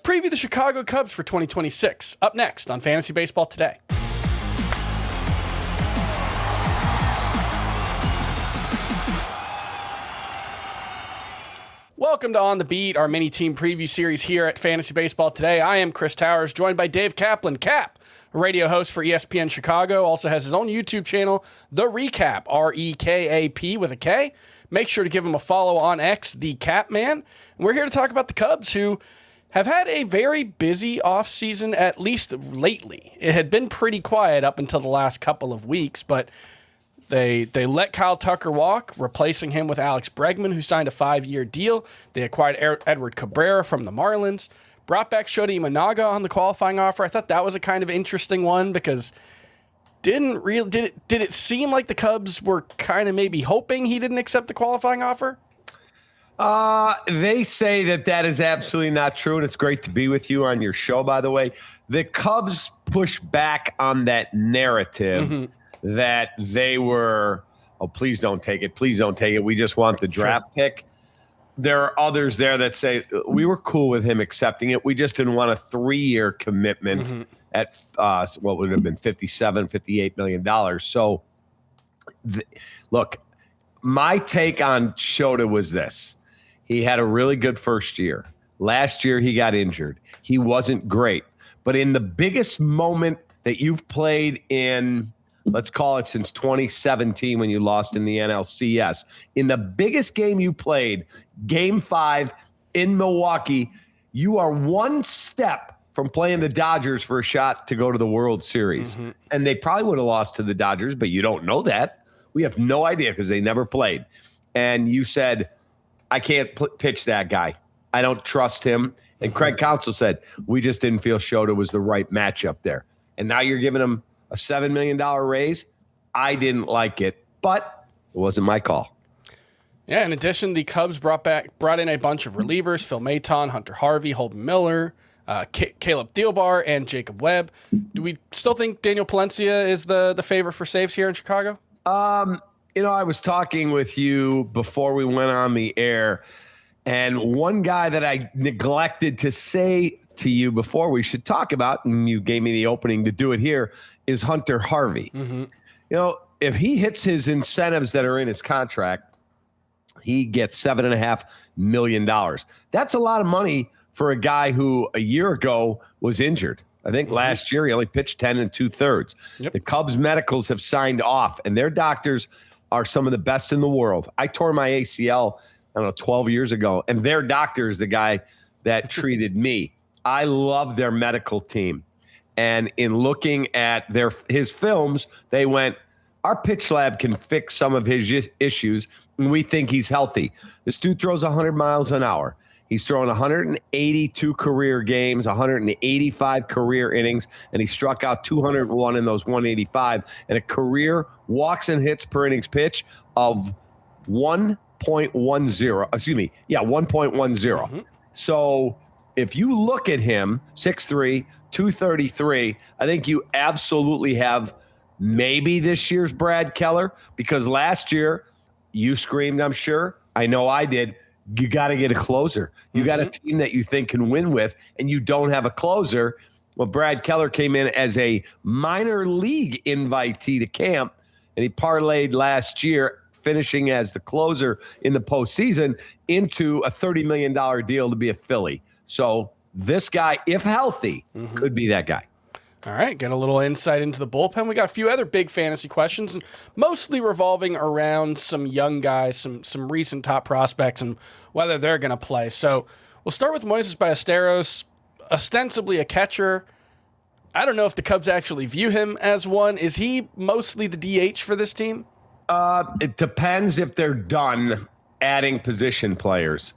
preview the Chicago Cubs for 2026. Up next on Fantasy Baseball Today. Welcome to On the Beat, our mini team preview series here at Fantasy Baseball Today. I am Chris Towers, joined by Dave Kaplan. Cap, a radio host for ESPN Chicago, also has his own YouTube channel, The REKAP, REKAP with a K. Make sure to give him a follow on X, The Cap Man. And we're here to talk about the Cubs, who have had a very busy offseason, at least lately. It had been pretty quiet up until the last couple of weeks, but They let Kyle Tucker walk, replacing him with Alex Bregman, who signed a 5-year deal. They acquired Edward Cabrera from the Marlins, brought back Shota Imanaga on the qualifying offer. I thought that was a kind of interesting one because did it seem like the Cubs were kind of maybe hoping he didn't accept the qualifying offer? They say that is absolutely not true, and it's great to be with you on your show, by the way. The Cubs push back on that narrative that they were, please don't take it. Please don't take it. We just want the draft pick. There are others there that say we were cool with him accepting it. We just didn't want a 3-year commitment at what would have been $58 million. So, look, my take on Shota was this. He had a really good first year. Last year, he got injured. He wasn't great. But in the biggest moment that you've played in, let's call it since 2017 when you lost in the NLCS. In the biggest game you played, Game 5 in Milwaukee, you are one step from playing the Dodgers for a shot to go to the World Series. And they probably would have lost to the Dodgers, but you don't know that. We have no idea because they never played. And you said, I can't pitch that guy. I don't trust him. And Craig Counsell said, we just didn't feel Shota was the right matchup there. And now you're giving him a $7 million raise. I didn't like it, but it wasn't my call. Yeah, in addition, the Cubs brought in a bunch of relievers, Phil Maton, Hunter Harvey, Holden Miller, Caleb Thielbar, and Jacob Webb. Do we still think Daniel Palencia is the favorite for saves here in Chicago? I was talking with you before we went on the air, and one guy that I neglected to say to you before we should talk about, and you gave me the opening to do it here, is Hunter Harvey. If he hits his incentives that are in his contract, he gets $7.5 million. That's a lot of money for a guy who a year ago was injured. I think last year he only pitched 10 2/3. Yep. The Cubs medicals have signed off, and their doctors are some of the best in the world. I tore my ACL, 12 years ago, and their doctor is the guy that treated me. I love their medical team. And in looking at his films, they went, our pitch lab can fix some of his issues, and we think he's healthy. This dude throws 100 miles an hour. He's thrown 182 career games, 185 career innings, and he struck out 201 in those 185, and a career walks and hits per innings pitch of 1.10. Excuse me. Yeah, 1.10. So if you look at him, 6'3", 233, I think you absolutely have maybe this year's Brad Keller, because last year you screamed, I'm sure. I know I did. You got to get a closer. You got a team that you think can win with, and you don't have a closer. Well, Brad Keller came in as a minor league invitee to camp, and he parlayed last year, finishing as the closer in the postseason, into a $30 million deal to be a Philly. So this guy, if healthy, could be that guy. All right, get a little insight into the bullpen. We got a few other big fantasy questions, mostly revolving around some young guys, some recent top prospects, and whether they're going to play. So we'll start with Moises Ballesteros, ostensibly a catcher. I don't know if the Cubs actually view him as one. Is he mostly the DH for this team? It depends if they're done adding position players.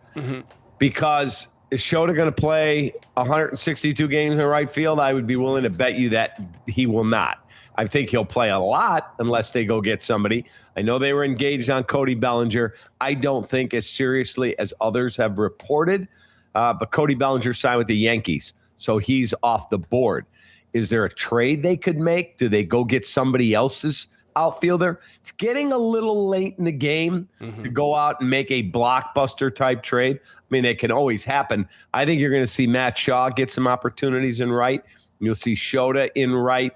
Because is Shota going to play 162 games in right field? I would be willing to bet you that he will not. I think he'll play a lot unless they go get somebody. I know they were engaged on Cody Bellinger. I don't think as seriously as others have reported, but Cody Bellinger signed with the Yankees, so he's off the board. Is there a trade they could make? Do they go get somebody else's outfielder. It's getting a little late in the game to go out and make a blockbuster type trade. I mean, it can always happen. I think you're going to see Matt Shaw get some opportunities in right. You'll see Shota in right.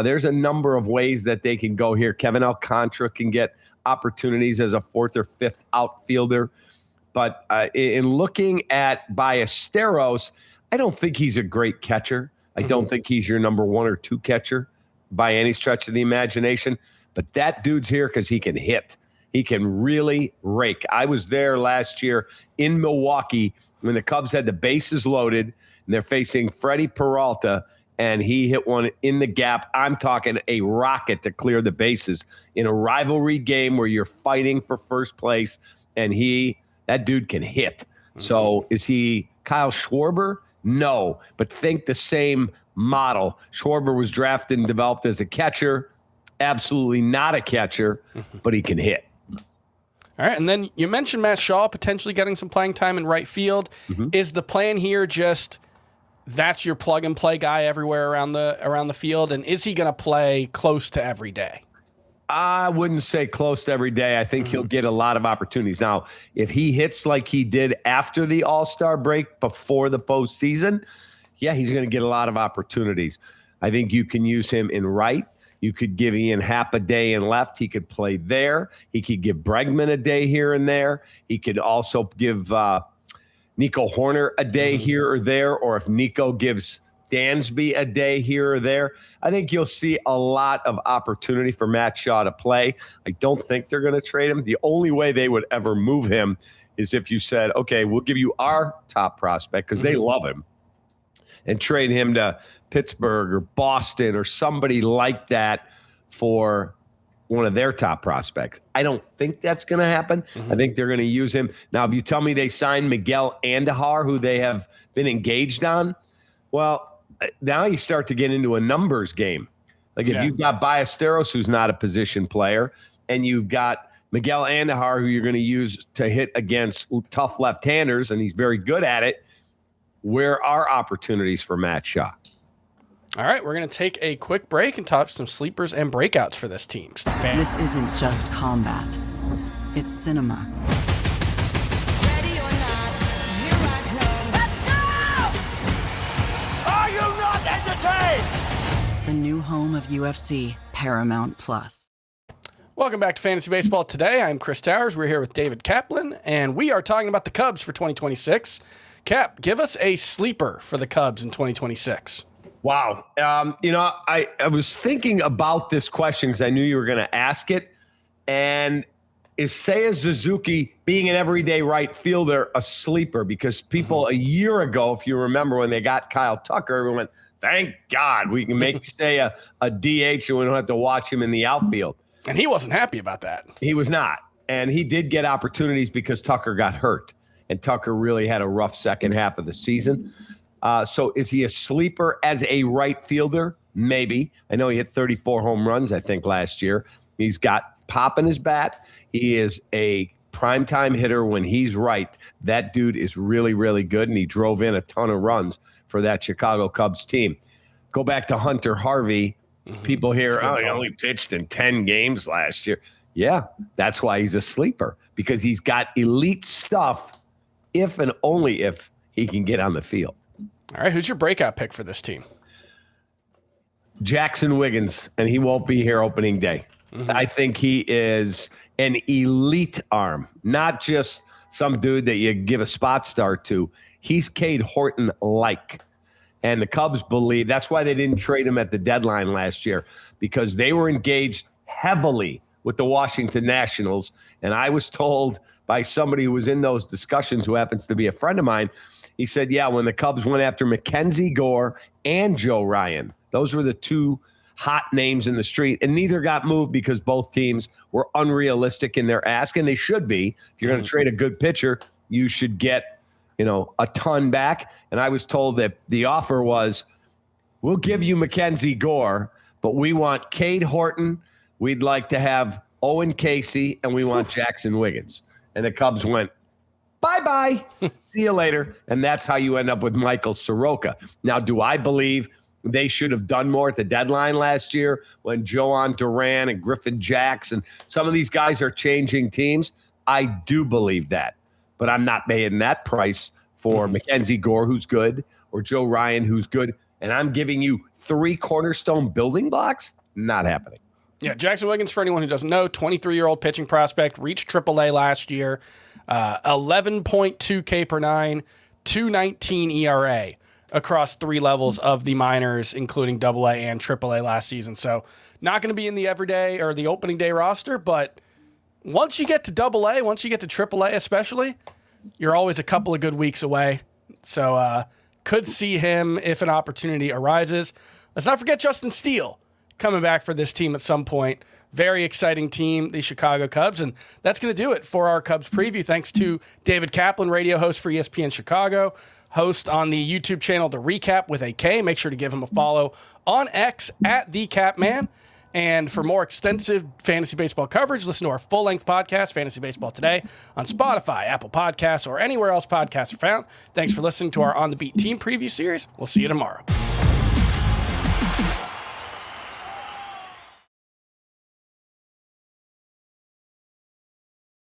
There's a number of ways that they can go here. Kevin Alcantara can get opportunities as a fourth or fifth outfielder. But in looking at Ballesteros, I don't think he's a great catcher. I don't think he's your number one or two catcher by any stretch of the imagination. But that dude's here because he can hit. He can really rake. I was there last year in Milwaukee when the Cubs had the bases loaded, and they're facing Freddie Peralta, and he hit one in the gap. I'm talking a rocket to clear the bases in a rivalry game where you're fighting for first place, and that dude can hit. So is he Kyle Schwarber? No, but think the same model. Schwarber was drafted and developed as a catcher. Absolutely not a catcher, but he can hit. All right, and then you mentioned Matt Shaw potentially getting some playing time in right field. Is the plan here just that's your plug-and-play guy everywhere around the field, and is he going to play close to every day? I wouldn't say close to every day. I think he'll get a lot of opportunities. Now, if he hits like he did after the All-Star break before the postseason, yeah, he's going to get a lot of opportunities. I think you can use him in right. You could give Ian Happ a day in left. He could play there. He could give Bregman a day here and there. He could also give Nico Horner a day here or there, or if Nico gives Dansby a day here or there, I think you'll see a lot of opportunity for Matt Shaw to play. I don't think they're going to trade him. The only way they would ever move him is if you said, okay, we'll give you our top prospect because they love him, and trade him to Pittsburgh or Boston or somebody like that for one of their top prospects. I don't think that's going to happen. I think they're going to use him. Now, if you tell me they signed Miguel Andujar, who they have been engaged on, well, now you start to get into a numbers game. Like if you've got Ballesteros, who's not a position player, and you've got Miguel Andujar, who you're going to use to hit against tough left-handers, and he's very good at it, where are opportunities for Matt Shaw? All right, we're going to take a quick break and talk some sleepers and breakouts for this team. This isn't just combat. It's cinema. Ready or not, here I come. Let's go! Are you not entertained? The new home of UFC, Paramount Plus. Welcome back to Fantasy Baseball Today. I'm Chris Towers. We're here with David Kaplan, and we are talking about the Cubs for 2026. Cap, give us a sleeper for the Cubs in 2026. Wow. I was thinking about this question because I knew you were going to ask it. And is Seiya Suzuki, being an everyday right fielder, a sleeper? Because people a year ago, if you remember when they got Kyle Tucker, everyone went, thank God we can make Seiya a DH and we don't have to watch him in the outfield. And he wasn't happy about that. He was not. And he did get opportunities because Tucker got hurt. And Tucker really had a rough second half of the season. So is he a sleeper as a right fielder? Maybe. I know he hit 34 home runs, I think, last year. He's got pop in his bat. He is a primetime hitter when he's right. That dude is really, really good, and he drove in a ton of runs for that Chicago Cubs team. Go back to Hunter Harvey. People hear, he only pitched in 10 games last year. Yeah, that's why he's a sleeper, because he's got elite stuff if and only if he can get on the field. All right, who's your breakout pick for this team? Jaxon Wiggins, and he won't be here opening day. I think he is an elite arm, not just some dude that you give a spot start to. He's Cade Horton-like. And the Cubs believe that's why they didn't trade him at the deadline last year, because they were engaged heavily with the Washington Nationals. And I was told by somebody who was in those discussions, who happens to be a friend of mine, he said, yeah, when the Cubs went after Mackenzie Gore and Joe Ryan, those were the two hot names in the street, and neither got moved because both teams were unrealistic in their ask, and they should be. If you're going to trade a good pitcher, you should get, a ton back. And I was told that the offer was, we'll give you Mackenzie Gore, but we want Cade Horton, we'd like to have Owen Casey, and we want Jaxon Wiggins. And the Cubs went, bye-bye. See you later. And that's how you end up with Michael Soroka. Now, do I believe they should have done more at the deadline last year when Joan Duran and Griffin Jackson, some of these guys are changing teams. I do believe that, but I'm not paying that price for Mackenzie Gore, who's good, or Joe Ryan, who's good. And I'm giving you 3 cornerstone building blocks. Not happening. Yeah, Jaxon Wiggins, for anyone who doesn't know, 23-year-old pitching prospect, reached AAA last year, 11.2 K per 9, 2.19 ERA across 3 levels of the minors, including AA and AAA last season. So not going to be in the everyday or the opening day roster, but once you get to AA, once you get to AAA especially, you're always a couple of good weeks away. So could see him if an opportunity arises. Let's not forget Justin Steele coming back for this team at some point. Very exciting team, the Chicago Cubs. And that's going to do it for our Cubs preview. Thanks to David Kaplan, radio host for ESPN Chicago, host on the YouTube channel, The REKAP with a K. Make sure to give him a follow on X at TheCapman. And for more extensive fantasy baseball coverage, listen to our full-length podcast, Fantasy Baseball Today, on Spotify, Apple Podcasts, or anywhere else podcasts are found. Thanks for listening to our On the Beat team preview series. We'll see you tomorrow.